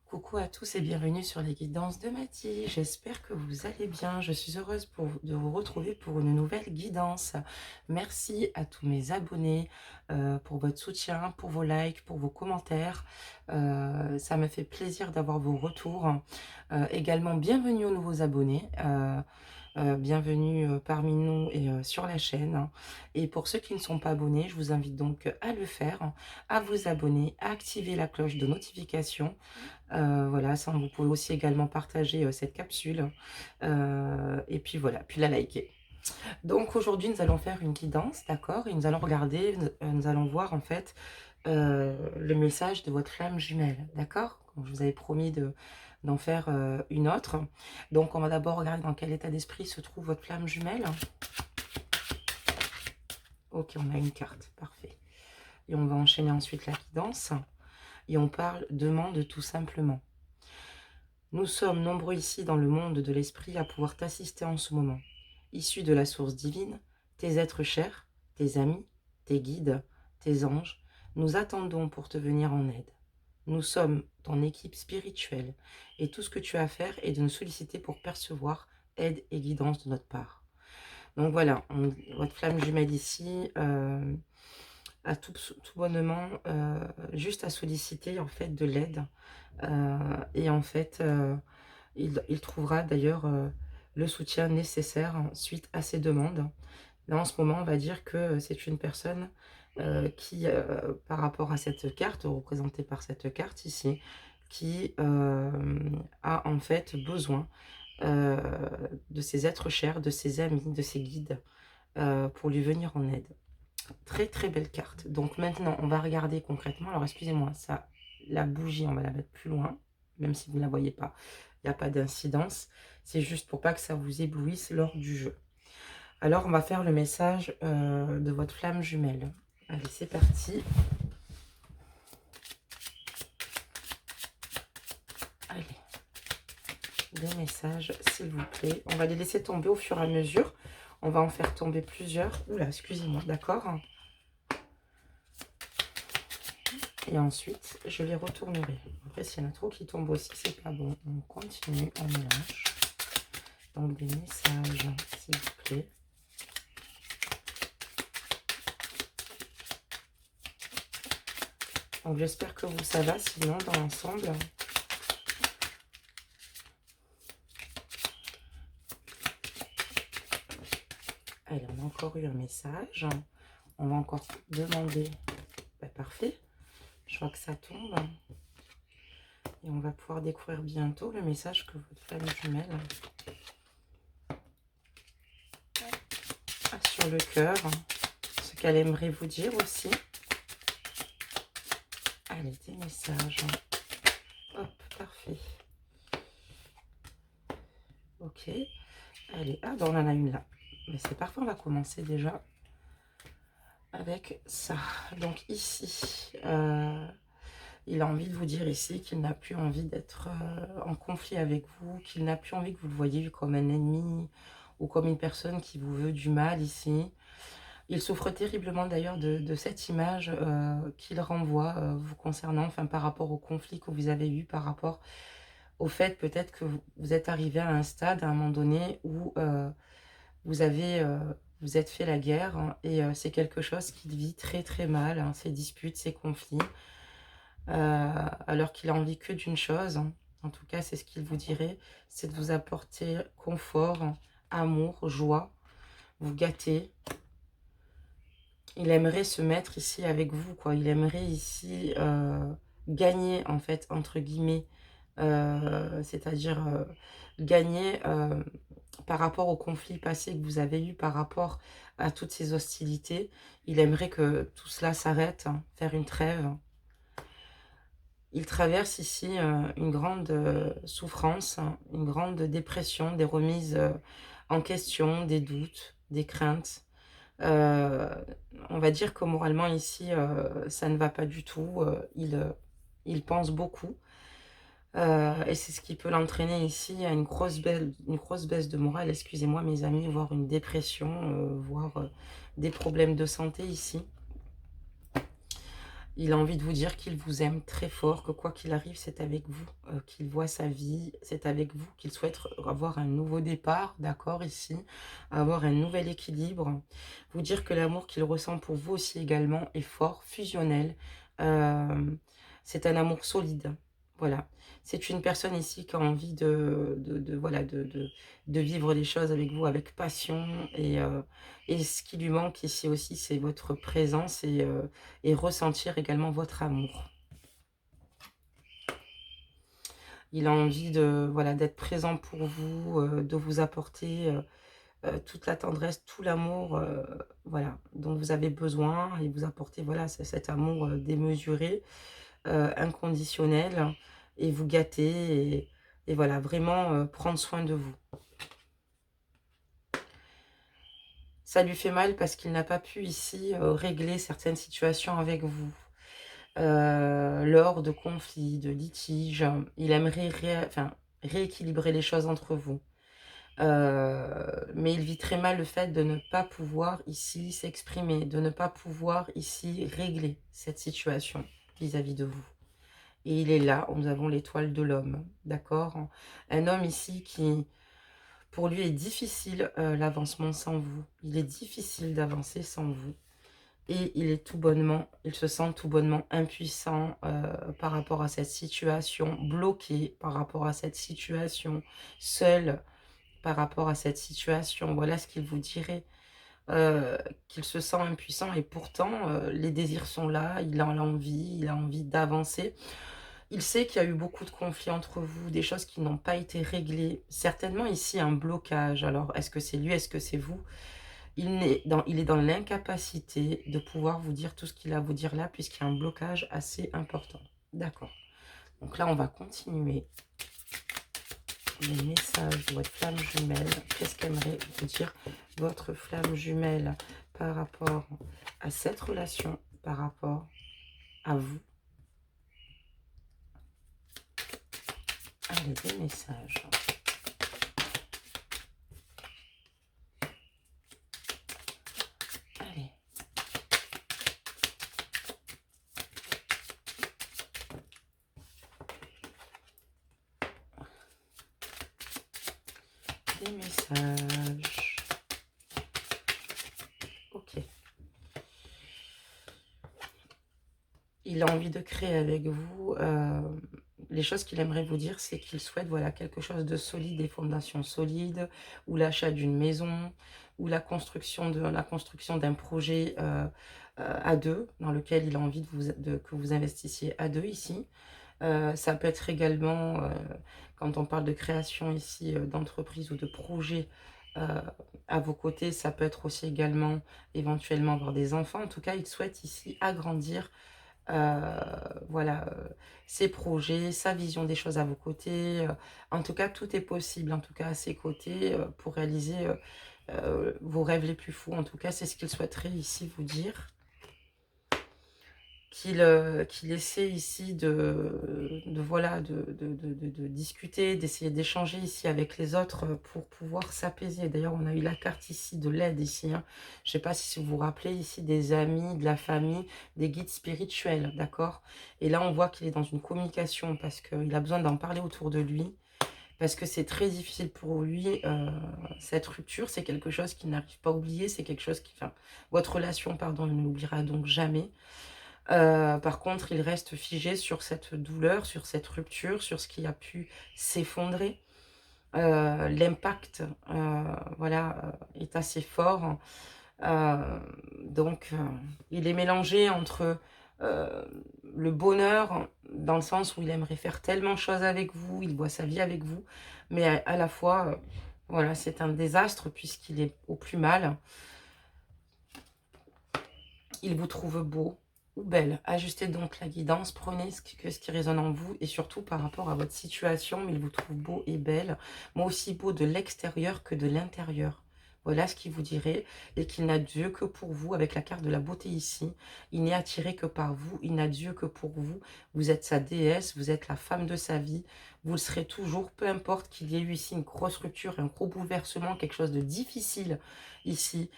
Coucou à tous et bienvenue sur les guidances de Mathie. J'espère que vous allez bien. Je suis heureuse de vous retrouver pour une nouvelle guidance. Merci à tous mes abonnés pour votre soutien, pour vos likes, pour vos commentaires. Ça me fait plaisir d'avoir vos retours. Également, bienvenue aux nouveaux abonnés. Bienvenue parmi nous et sur la chaîne. Et pour ceux qui ne sont pas abonnés, je vous invite donc à le faire, à vous abonner, à activer la cloche de notification. Voilà, ça, vous pouvez aussi également partager cette capsule. Et puis voilà, puis la liker. Donc aujourd'hui, nous allons faire une guidance, d'accord? Et nous allons regarder, nous allons voir en fait le message de votre flamme jumelle, d'accord? Comme je vous avais promis d'en faire une autre. Donc on va d'abord regarder dans quel état d'esprit se trouve votre flamme jumelle. Ok, on a une carte, parfait. Et on va enchaîner ensuite la guidance. Et on parle demande tout simplement. Nous sommes nombreux ici dans le monde de l'esprit à pouvoir t'assister en ce moment. Issus de la source divine, tes êtres chers, tes amis, tes guides, tes anges, nous attendons pour te venir en aide. Nous sommes ton équipe spirituelle et tout ce que tu as à faire est de nous solliciter pour percevoir aide et guidance de notre part. Donc voilà, votre flamme jumelle ici a tout bonnement juste à solliciter en fait de l'aide. Et en fait, il trouvera d'ailleurs le soutien nécessaire suite à ses demandes. Là, en ce moment, on va dire que c'est une personne qui, par rapport à cette carte, représentée par cette carte ici, qui a en fait besoin de ses êtres chers, de ses amis, de ses guides, pour lui venir en aide. Très très belle carte. Donc maintenant, on va regarder concrètement. Alors excusez-moi, ça, la bougie, on va la mettre plus loin, même si vous ne la voyez pas. Il n'y a pas d'incidence. C'est juste pour pas que ça vous éblouisse lors du jeu. Alors, on va faire le message de votre flamme jumelle. Allez, c'est parti. Allez, des messages, s'il vous plaît. On va les laisser tomber au fur et à mesure. On va en faire tomber plusieurs. Oula, excusez-moi, d'accord. Et ensuite, je les retournerai. Après, s'il y en a trop qui tombent aussi, c'est pas bon. On continue, on mélange. Donc, des messages, s'il vous plaît. Donc, j'espère que vous, ça va, sinon, dans l'ensemble. Allez, on a encore eu un message. On va encore demander. Bah, parfait. Je vois que ça tombe. Et on va pouvoir découvrir bientôt le message que votre flamme jumelle a sur le cœur. Ce qu'elle aimerait vous dire aussi. Allez, des messages. Hop, parfait. Ok. Allez, ah, ben on en a une là. Mais c'est parfait, on va commencer déjà avec ça. Donc ici, il a envie de vous dire ici qu'il n'a plus envie d'être en conflit avec vous, qu'il n'a plus envie que vous le voyez comme un ennemi ou comme une personne qui vous veut du mal ici. Il souffre terriblement d'ailleurs de cette image qu'il renvoie vous concernant, enfin par rapport au conflit que vous avez eu, par rapport au fait peut-être que vous êtes arrivé à un stade, à un moment donné, où vous avez, vous êtes fait la guerre, hein, et c'est quelque chose qu'il vit très très mal, hein, ces disputes, ces conflits, alors qu'il a envie que d'une chose, hein, en tout cas c'est ce qu'il vous dirait, c'est de vous apporter confort, amour, joie, vous gâter. Il aimerait se mettre ici avec vous, quoi. Il aimerait ici gagner, en fait, entre guillemets, c'est-à-dire gagner par rapport au conflit passé que vous avez eu, par rapport à toutes ces hostilités. Il aimerait que tout cela s'arrête, hein, faire une trêve. Il traverse ici une grande souffrance, hein, une grande dépression, des remises en question, des doutes, des craintes. On va dire que moralement ici, ça ne va pas du tout. Il pense beaucoup. Et c'est ce qui peut l'entraîner ici à une grosse baisse de morale, excusez-moi mes amis, voire une dépression, voire des problèmes de santé ici. Il a envie de vous dire qu'il vous aime très fort, que quoi qu'il arrive, c'est avec vous, qu'il voit sa vie, c'est avec vous, qu'il souhaite avoir un nouveau départ, d'accord, ici, avoir un nouvel équilibre. Vous dire que l'amour qu'il ressent pour vous aussi également est fort, fusionnel. Euh, c'est un amour solide, voilà. C'est une personne ici qui a envie voilà, de vivre les choses avec vous avec passion et ce qui lui manque ici aussi, c'est votre présence et ressentir également votre amour. Il a envie de voilà d'être présent pour vous, de vous apporter toute la tendresse, tout l'amour, voilà, dont vous avez besoin et vous apporter voilà cet amour démesuré, inconditionnel et vous gâter et voilà vraiment prendre soin de vous. Ça lui fait mal parce qu'il n'a pas pu ici régler certaines situations avec vous. Lors de conflits, de litiges, il aimerait rééquilibrer les choses entre vous. Mais il vit très mal le fait de ne pas pouvoir ici s'exprimer, de ne pas pouvoir ici régler cette situation vis-à-vis de vous. Et il est là, nous avons l'étoile de l'homme, d'accord? Un homme ici qui, pour lui, est difficile l'avancement sans vous. Il est difficile d'avancer sans vous. Et il se sent tout bonnement impuissant par rapport à cette situation, bloqué par rapport à cette situation, seul par rapport à cette situation. Voilà ce qu'il vous dirait, qu'il se sent impuissant et pourtant les désirs sont là, il a envie d'avancer. Il sait qu'il y a eu beaucoup de conflits entre vous, des choses qui n'ont pas été réglées. Certainement ici un blocage. Alors, est-ce que c'est lui, est-ce que c'est vous? Il est dans l'incapacité de pouvoir vous dire tout ce qu'il a à vous dire là, puisqu'il y a un blocage assez important. D'accord. Donc là, on va continuer les messages de votre flamme jumelle. Qu'est-ce qu'aimerait vous dire votre flamme jumelle par rapport à cette relation, par rapport à vous? Allez, des messages. Allez. Des messages. Ok. Il a envie de créer avec vous. Les choses qu'il aimerait vous dire, c'est qu'il souhaite voilà, quelque chose de solide, des fondations solides, ou l'achat d'une maison, ou la construction d'un projet à deux, dans lequel il a envie que vous investissiez à deux ici. Ça peut être également, quand on parle de création ici, d'entreprise ou de projet à vos côtés, ça peut être aussi également éventuellement avoir des enfants. En tout cas, il souhaite ici agrandir voilà, ses projets, sa vision des choses à vos côtés. En tout cas, tout est possible, en tout cas à ses côtés, pour réaliser vos rêves les plus fous. En tout cas, c'est ce qu'il souhaiterait ici vous dire. Qu'il essaie ici voilà, de discuter, d'essayer d'échanger ici avec les autres pour pouvoir s'apaiser. D'ailleurs, on a eu la carte ici de l'aide ici. Hein. Je ne sais pas si vous vous rappelez ici des amis, de la famille, des guides spirituels, d'accord? Et là, on voit qu'il est dans une communication parce qu'il a besoin d'en parler autour de lui. Parce que c'est très difficile pour lui, cette rupture. C'est quelque chose qu'il n'arrive pas à oublier. C'est quelque chose qui... Enfin, votre relation, pardon, il ne l'oubliera donc jamais. Par contre, il reste figé sur cette douleur, sur cette rupture, sur ce qui a pu s'effondrer. L'impact voilà, est assez fort. Donc, il est mélangé entre le bonheur, dans le sens où il aimerait faire tellement de choses avec vous, il voit sa vie avec vous, mais à la fois, voilà, c'est un désastre puisqu'il est au plus mal. Il vous trouve beau ou belle. Ajustez donc la guidance, prenez ce qui résonne en vous et surtout par rapport à votre situation, mais il vous trouve beau et belle, moi aussi beau de l'extérieur que de l'intérieur. Voilà ce qu'il vous dirait et qu'il n'a Dieu que pour vous avec la carte de la beauté ici. Il n'est attiré que par vous, il n'a Dieu que pour vous. Vous êtes sa déesse, vous êtes la femme de sa vie. Vous le serez toujours, peu importe qu'il y ait eu ici une grosse rupture, un gros bouleversement, quelque chose de difficile ici.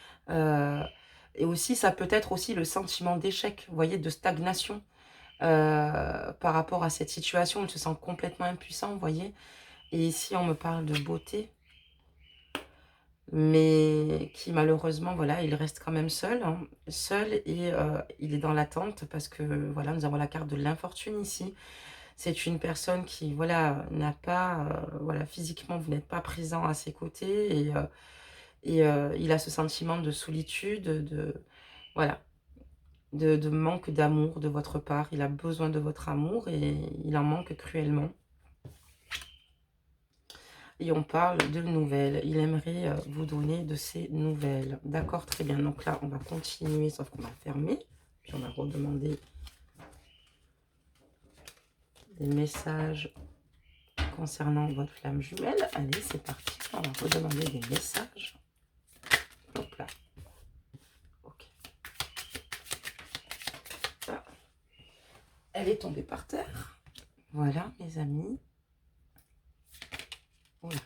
Et aussi, ça peut être aussi le sentiment d'échec, vous voyez, de stagnation par rapport à cette situation. Il se sent complètement impuissant, vous voyez. Et ici, on me parle de beauté, mais qui malheureusement, voilà, il reste quand même seul, hein, seul et il est dans l'attente parce que, voilà, nous avons la carte de l'infortune ici. C'est une personne qui, voilà, n'a pas, voilà, physiquement, vous n'êtes pas présent à ses côtés et il a ce sentiment de solitude, voilà, de manque d'amour de votre part. Il a besoin de votre amour et il en manque cruellement. Et on parle de nouvelles. Il aimerait vous donner de ces nouvelles. D'accord, très bien. Donc là, on va continuer, sauf qu'on va fermer. Puis on va redemander des messages concernant votre flamme jumelle. Allez, c'est parti. On va redemander des messages. Hop là. Ok. Ah. Elle est tombée par terre. Voilà, mes amis. Voilà.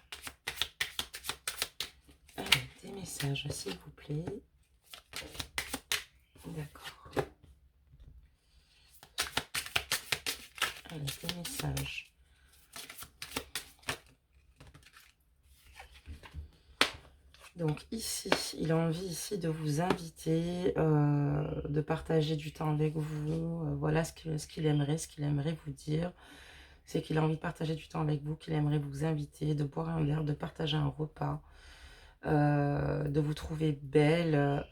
Allez, des messages, s'il vous plaît. D'accord. Allez, des messages. Donc ici, il a envie ici de vous inviter, de partager du temps avec vous. Voilà ce qu'il aimerait vous dire. C'est qu'il a envie de partager du temps avec vous, qu'il aimerait vous inviter, de boire un verre, de partager un repas, de vous trouver belle,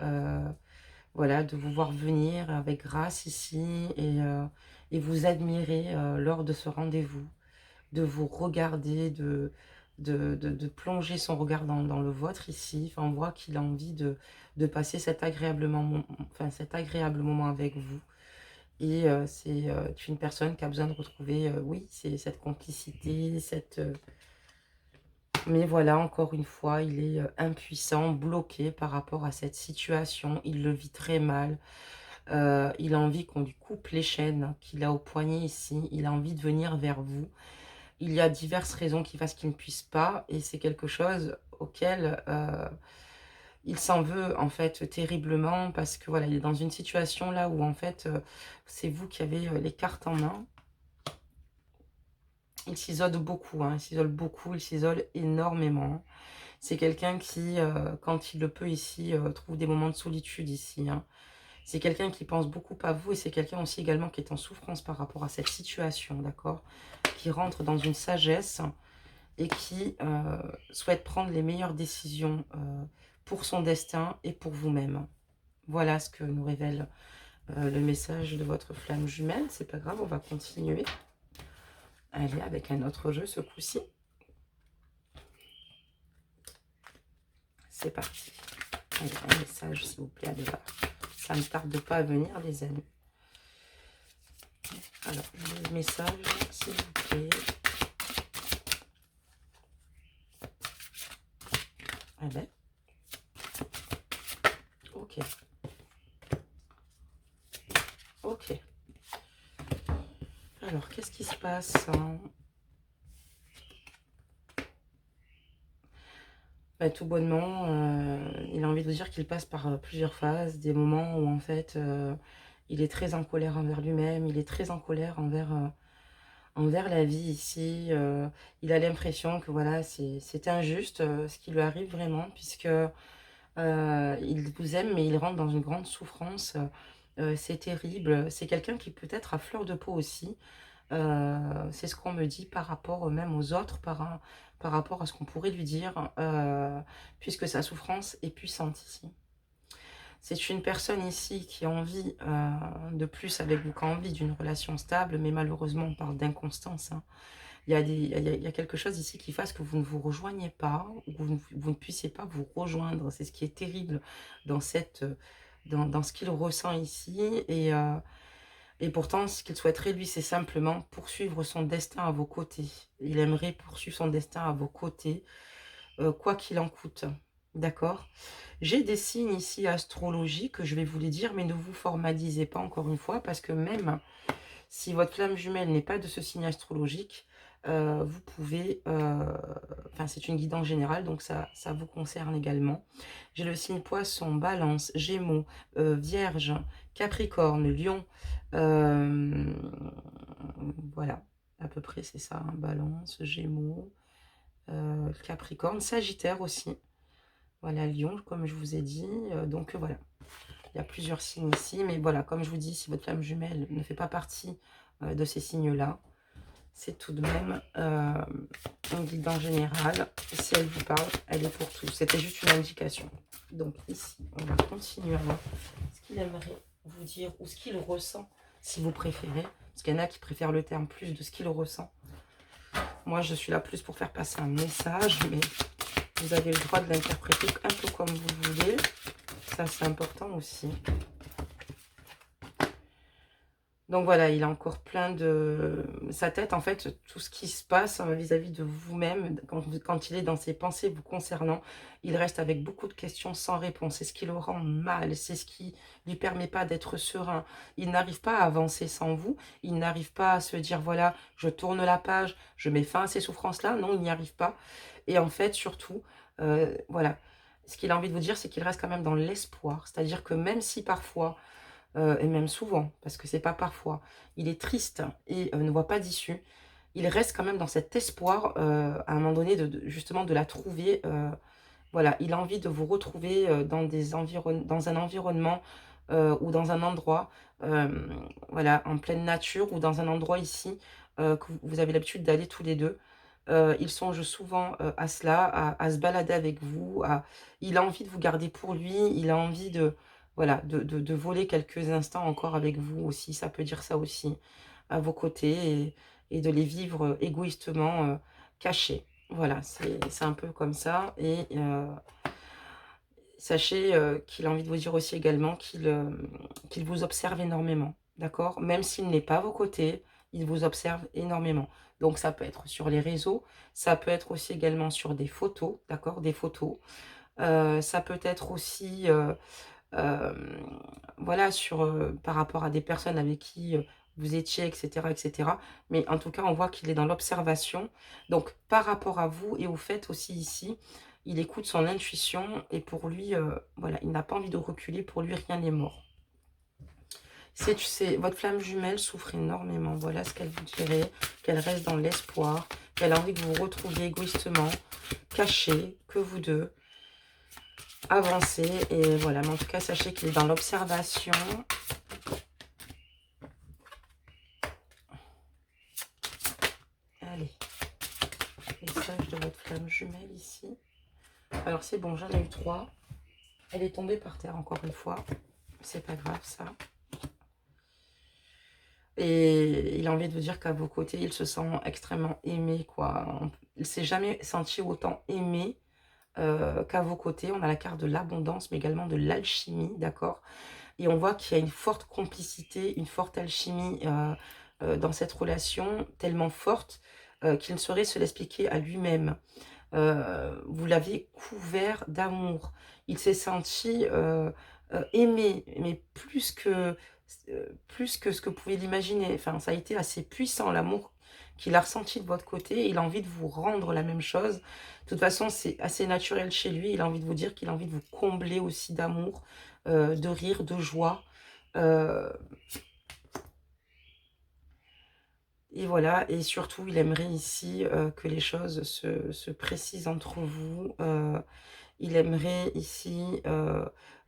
voilà, de vous voir venir avec grâce ici et vous admirer lors de ce rendez-vous, de vous regarder, de plonger son regard dans le vôtre ici. Enfin, on voit qu'il a envie de passer cet agréable moment avec vous. Et c'est une personne qui a besoin de retrouver, oui, c'est cette complicité, mais voilà, encore une fois, il est impuissant, bloqué par rapport à cette situation. Il le vit très mal. Il a envie qu'on lui coupe les chaînes qu'il a au poignet ici. Il a envie de venir vers vous. Il y a diverses raisons qui fassent qu'il ne puisse pas. Et c'est quelque chose auquel il s'en veut en fait terriblement. Parce que voilà, il est dans une situation là où en fait, c'est vous qui avez les cartes en main. Il s'isole beaucoup, hein, il s'isole énormément. C'est quelqu'un qui, quand il le peut ici, trouve des moments de solitude ici, hein. C'est quelqu'un qui pense beaucoup à vous et c'est quelqu'un aussi également qui est en souffrance par rapport à cette situation, d'accord? Qui rentre dans une sagesse et qui souhaite prendre les meilleures décisions pour son destin et pour vous-même. Voilà ce que nous révèle le message de votre flamme jumelle. C'est pas grave, on va continuer. Allez, avec un autre jeu ce coup-ci. C'est parti. Allez, un message, s'il vous plaît, à l'heure. Ça ne tarde pas à venir, les amis. Alors, le message, s'il vous plaît. Ah ben. Ok. Ok. Alors, qu'est-ce qui se passe, hein? Bah, tout bonnement, il a envie de vous dire qu'il passe par plusieurs phases, des moments où en fait, il est très en colère envers lui-même, il est très en colère envers la vie ici. Il a l'impression que voilà, c'est injuste ce qui lui arrive vraiment, puisque il vous aime, mais il rentre dans une grande souffrance. C'est terrible. C'est quelqu'un qui peut être à fleur de peau aussi. C'est ce qu'on me dit par rapport même aux autres, par rapport à ce qu'on pourrait lui dire, puisque sa souffrance est puissante ici. C'est une personne ici qui a envie de plus avec vous, qui a envie d'une relation stable, mais malheureusement on parle d'inconstance, hein. Il y a quelque chose ici qui fasse que vous ne vous rejoignez pas, ou que vous ne puissiez pas vous rejoindre. C'est ce qui est terrible dans ce qu'il ressent ici. Et pourtant, ce qu'il souhaiterait, lui, c'est simplement poursuivre son destin à vos côtés. Il aimerait poursuivre son destin à vos côtés, quoi qu'il en coûte. D'accord? J'ai des signes ici astrologiques, je vais vous les dire, mais ne vous formalisez pas encore une fois, parce que même si votre flamme jumelle n'est pas de ce signe astrologique, vous pouvez, enfin c'est une guidance générale, donc ça vous concerne également. J'ai le signe Poisson, Balance, Gémeaux, Vierge, Capricorne, Lion, hem, voilà, à peu près c'est ça, hein, Balance, Gémeaux, Capricorne, Sagittaire aussi. Voilà, Lion, comme je vous ai dit, donc voilà. Il y a plusieurs signes ici, mais voilà, comme je vous dis, si votre flamme jumelle ne fait pas partie de ces signes-là, c'est tout de même une guidance générale. Si elle vous parle, elle est pour tous. C'était juste une indication. Donc ici, on va continuer à voir ce qu'il aimerait vous dire ou ce qu'il ressent, si vous préférez. Parce qu'il y en a qui préfèrent le terme plus de ce qu'il ressent. Moi, je suis là plus pour faire passer un message, mais vous avez le droit de l'interpréter un peu comme vous voulez. Ça, c'est important aussi. Donc voilà, il a encore plein de... Sa tête, en fait, tout ce qui se passe vis-à-vis de vous-même, quand il est dans ses pensées vous concernant, il reste avec beaucoup de questions sans réponse. C'est ce qui le rend mal, c'est ce qui lui permet pas d'être serein. Il n'arrive pas à avancer sans vous, il n'arrive pas à se dire, voilà, je tourne la page, je mets fin à ces souffrances-là. Non, il n'y arrive pas. Et en fait, surtout, voilà, ce qu'il a envie de vous dire, c'est qu'il reste quand même dans l'espoir. C'est-à-dire que même si parfois et même souvent, parce que c'est pas parfois, il est triste et ne voit pas d'issue, il reste quand même dans cet espoir, à un moment donné, justement de la trouver, voilà, il a envie de vous retrouver, dans un environnement, ou dans un endroit, voilà, en pleine nature ou dans un endroit ici, que vous avez l'habitude d'aller tous les 2. Il songe souvent, à cela, à se balader avec vous, il a envie de vous garder pour lui, il a envie de, voilà, de voler quelques instants encore avec vous aussi, ça peut dire ça aussi, à vos côtés et de les vivre, égoïstement, cachés. Voilà, c'est un peu comme ça et sachez, qu'il a envie de vous dire aussi également qu'il vous observe énormément, d'accord? Même s'il n'est pas à vos côtés, il vous observe énormément. Donc ça peut être sur les réseaux, ça peut être aussi également sur des photos, d'accord? Des photos. Ça peut être aussi, voilà, sur, par rapport à des personnes avec qui, vous étiez et cetera et cetera. Mais en tout cas, on voit qu'il est dans l'observation. Donc par rapport à vous et au fait aussi ici, il écoute son intuition et pour lui, voilà, il n'a pas envie de reculer, pour lui rien n'est mort. C'est votre flamme jumelle souffre énormément, voilà ce qu'elle vous dirait, qu'elle reste dans l'espoir, qu'elle a envie que vous vous retrouviez égoïstement, cachés, que vous deux, avancez et voilà. Mais en tout cas, sachez qu'il est dans l'observation. Allez, message de votre flamme jumelle ici. Alors c'est bon, j'en ai eu 3. Elle est tombée par terre encore une fois. C'est pas grave ça. Et il a envie de vous dire qu'à vos côtés, il se sent extrêmement aimé, quoi. Il s'est jamais senti autant aimé qu'à vos côtés. On a la carte de l'abondance, mais également de l'alchimie, d'accord? Et on voit qu'il y a une forte complicité, une forte alchimie dans cette relation, tellement forte qu'il ne saurait se l'expliquer à lui-même. Vous l'avez couvert d'amour. Il s'est senti aimé, mais plus que ce que vous pouvez l'imaginer. Enfin, ça a été assez puissant, l'amour qu'il a ressenti de votre côté. Il a envie de vous rendre la même chose. De toute façon, c'est assez naturel chez lui. Il a envie de vous dire qu'il a envie de vous combler aussi d'amour, de rire, de joie. Euh, et voilà, et surtout, il aimerait ici que les choses se précisent entre vous. Il aimerait ici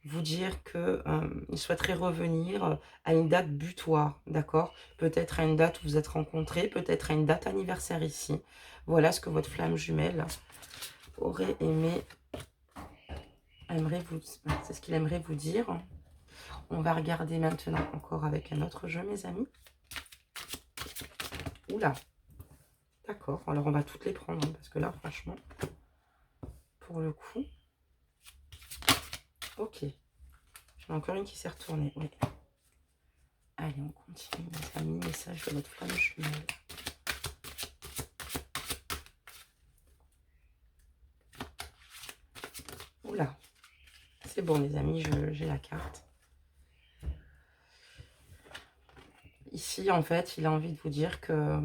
vous dire que il souhaiterait revenir à une date butoir, d'accord? Peut-être à une date où vous êtes rencontrés, peut-être à une date anniversaire ici. Voilà ce que votre flamme jumelle aurait aimé, c'est ce qu'il aimerait vous dire. On va regarder maintenant encore avec un autre jeu, mes amis. Oula, d'accord. Alors on va toutes les prendre, hein, parce que là, franchement, pour le coup, ok. J'en ai encore une qui s'est retournée, oui. Allez, on continue, mes amis. Message de votre flamme jumelle. Oula, c'est bon, les amis, j'ai la carte. Ici, en fait, il a envie de vous dire que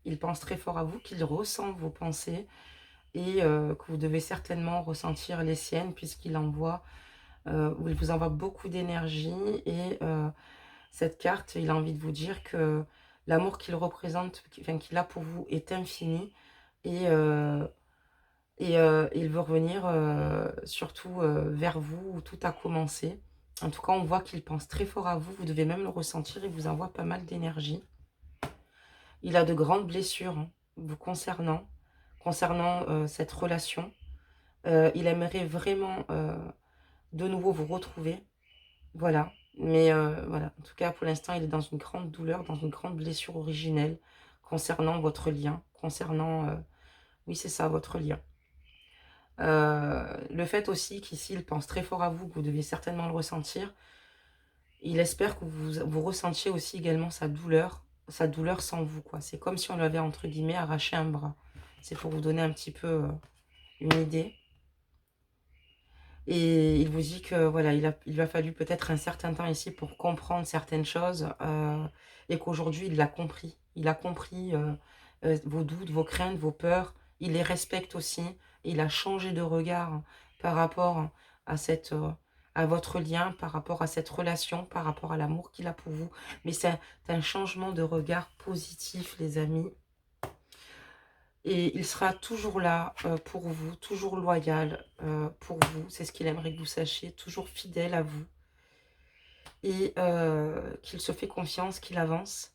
Il pense très fort à vous, qu'il ressent vos pensées et que vous devez certainement ressentir les siennes puisqu'il envoie, il vous envoie beaucoup d'énergie et cette carte, il a envie de vous dire que l'amour qu'il représente, enfin qu'il a pour vous est infini et il veut revenir surtout vers vous où tout a commencé. En tout cas, on voit qu'il pense très fort à vous. Vous devez même le ressentir. Il vous envoie pas mal d'énergie. Il a de grandes blessures hein, vous concernant cette relation. Il aimerait vraiment de nouveau vous retrouver. Voilà. Mais voilà. En tout cas, pour l'instant, il est dans une grande douleur, dans une grande blessure originelle concernant votre lien. Oui, c'est ça, votre lien. Le fait aussi qu'ici, il pense très fort à vous, que vous devez certainement le ressentir. Il espère que vous ressentiez aussi également sa douleur sans vous, quoi. C'est comme si on lui avait, entre guillemets, arraché un bras. C'est pour vous donner un petit peu une idée. Et il vous dit que, voilà, il lui a fallu peut-être un certain temps ici pour comprendre certaines choses et qu'aujourd'hui, il l'a compris. Il a compris vos doutes, vos craintes, vos peurs. Il les respecte aussi. Il a changé de regard par rapport à à votre lien, par rapport à cette relation, par rapport à l'amour qu'il a pour vous. Mais c'est un changement de regard positif, les amis. Et il sera toujours là pour vous, toujours loyal pour vous. C'est ce qu'il aimerait que vous sachiez, toujours fidèle à vous. Et qu'il se fait confiance, qu'il avance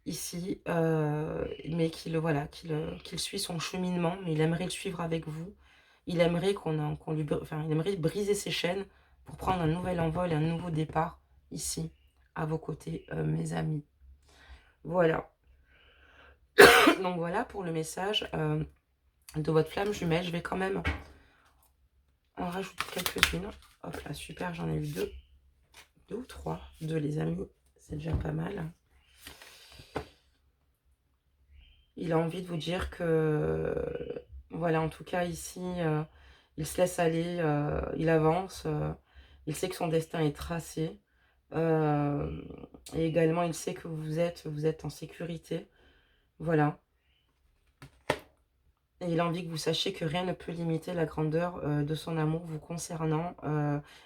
ici, mais voilà, qu'il suit son cheminement, mais il aimerait le suivre avec vous. Il aimerait il aimerait briser ses chaînes pour prendre un nouvel envol et un nouveau départ ici, à vos côtés, mes amis. Voilà. Donc voilà pour le message de votre flamme jumelle. Je vais quand même en rajouter quelques-unes. Hop là, super, j'en ai eu deux ou trois. Deux, les amis, c'est déjà pas mal. Il a envie de vous dire que, voilà, en tout cas ici, il se laisse aller, il avance, il sait que son destin est tracé. Et également, il sait que vous êtes en sécurité. Voilà. Et il a envie que vous sachiez que rien ne peut limiter la grandeur de son amour vous concernant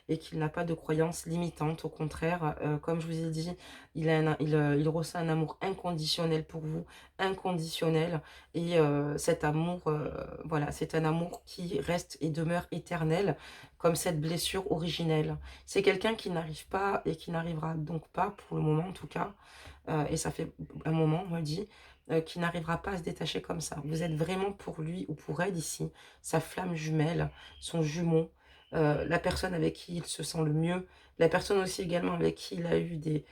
et qu'il n'a pas de croyances limitantes. Au contraire, comme je vous ai dit, il ressent un amour inconditionnel pour vous, inconditionnel. Et cet amour, voilà, c'est un amour qui reste et demeure éternel, comme cette blessure originelle. C'est quelqu'un qui n'arrive pas et qui n'arrivera donc pas, pour le moment en tout cas, et ça fait un moment, on me dit, qui n'arrivera pas à se détacher comme ça. Vous êtes vraiment pour lui ou pour elle ici, sa flamme jumelle, son jumeau, la personne avec qui il se sent le mieux, la personne aussi également avec qui il a eu des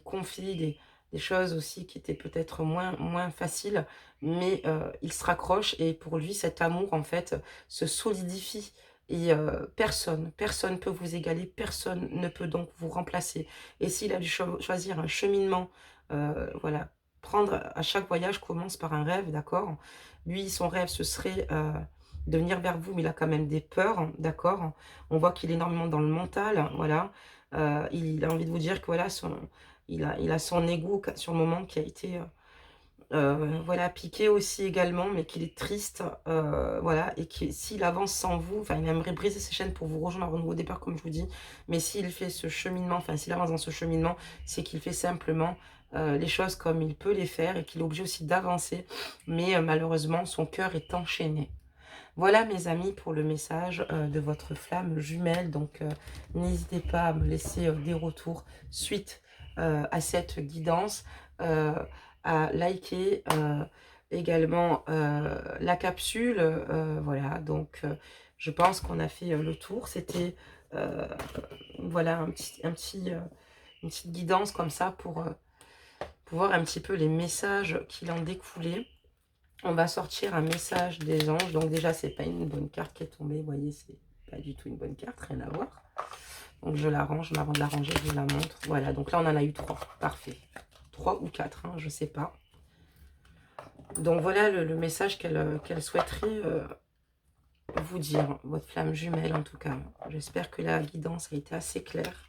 conflits, des choses aussi qui étaient peut-être moins faciles, mais il se raccroche et pour lui cet amour en fait se solidifie. Et personne ne peut vous égaler, personne ne peut donc vous remplacer. Et s'il a dû choisir un cheminement, voilà, à chaque voyage commence par un rêve, d'accord? Lui, son rêve, ce serait de venir vers vous, mais il a quand même des peurs, d'accord? On voit qu'il est énormément dans le mental, voilà. Il a envie de vous dire que voilà, il a son ego sur le moment qui a été voilà, piqué aussi également, mais qu'il est triste, voilà, et que s'il avance sans vous, enfin, il aimerait briser ses chaînes pour vous rejoindre un nouveau départ, comme je vous dis, mais s'il fait ce cheminement, enfin, s'il avance dans ce cheminement, c'est qu'il fait simplement les choses comme il peut les faire et qu'il est obligé aussi d'avancer, mais malheureusement, son cœur est enchaîné. Voilà, mes amis, pour le message de votre flamme jumelle, donc n'hésitez pas à me laisser des retours suite à cette guidance, à liker également la capsule. Voilà, donc je pense qu'on a fait le tour. C'était voilà une petite guidance comme ça pour voir un petit peu les messages qui en découlaient. On va sortir un message des anges. Donc déjà, c'est pas une bonne carte qui est tombée. Vous voyez, c'est pas du tout une bonne carte, rien à voir. Donc je la range, mais avant de la ranger, je vous la montre. Voilà, donc là, on en a eu 3. Parfait. 3 ou 4, hein, je sais pas. Donc voilà le message qu'elle souhaiterait vous dire, votre flamme jumelle en tout cas. J'espère que la guidance a été assez claire.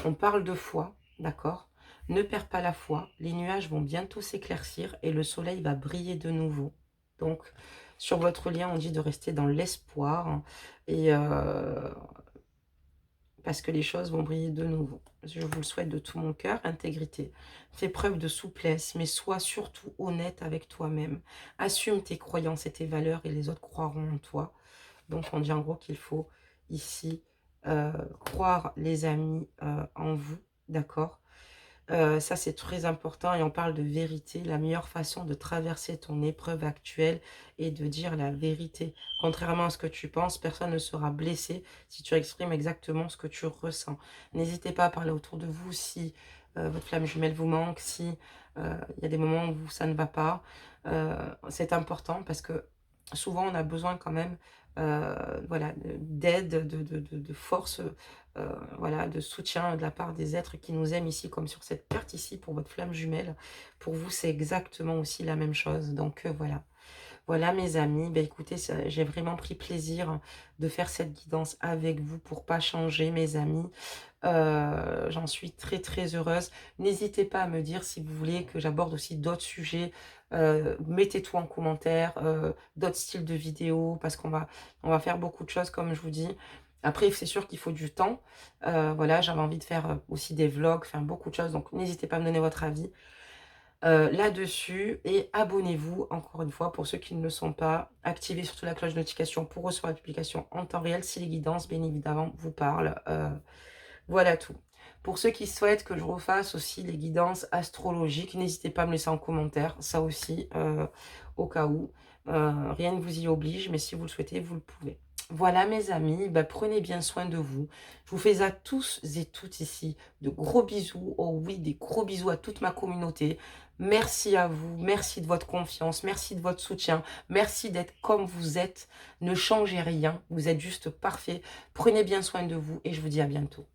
On parle de foi, d'accord? Ne perds pas la foi, les nuages vont bientôt s'éclaircir et le soleil va briller de nouveau. Donc, sur votre lien, on dit de rester dans l'espoir et parce que les choses vont briller de nouveau. Je vous le souhaite de tout mon cœur. Intégrité. Fais preuve de souplesse, mais sois surtout honnête avec toi-même. Assume tes croyances et tes valeurs et les autres croiront en toi. Donc, on dit en gros qu'il faut ici croire, les amis, en vous, d'accord? Ça, c'est très important et on parle de vérité. La meilleure façon de traverser ton épreuve actuelle est de dire la vérité. Contrairement à ce que tu penses, personne ne sera blessé si tu exprimes exactement ce que tu ressens. N'hésitez pas à parler autour de vous si votre flamme jumelle vous manque, si il y a des moments où ça ne va pas. C'est important parce que souvent, on a besoin quand même voilà, d'aide, de force, voilà, de soutien de la part des êtres qui nous aiment ici, comme sur cette carte ici pour votre flamme jumelle. Pour vous, c'est exactement aussi la même chose. Donc voilà. Voilà mes amis, ben écoutez, j'ai vraiment pris plaisir de faire cette guidance avec vous pour pas changer mes amis. J'en suis très très heureuse. N'hésitez pas à me dire si vous voulez que j'aborde aussi d'autres sujets. Mettez tout en commentaire, d'autres styles de vidéos, parce on va faire beaucoup de choses comme je vous dis. Après, c'est sûr qu'il faut du temps. Voilà, j'avais envie de faire aussi des vlogs, faire beaucoup de choses. Donc, n'hésitez pas à me donner votre avis là-dessus. Et abonnez-vous, encore une fois, pour ceux qui ne le sont pas. Activez surtout la cloche de notification pour recevoir la publication en temps réel si les guidances, bien évidemment, vous parlent. Voilà tout. Pour ceux qui souhaitent que je refasse aussi les guidances astrologiques, n'hésitez pas à me laisser en commentaire, ça aussi, au cas où. Rien ne vous y oblige, mais si vous le souhaitez, vous le pouvez. Voilà mes amis, bah, prenez bien soin de vous. Je vous fais à tous et toutes ici de gros bisous. Oh oui, des gros bisous à toute ma communauté. Merci à vous, merci de votre confiance, merci de votre soutien, merci d'être comme vous êtes. Ne changez rien, vous êtes juste parfait. Prenez bien soin de vous et je vous dis à bientôt.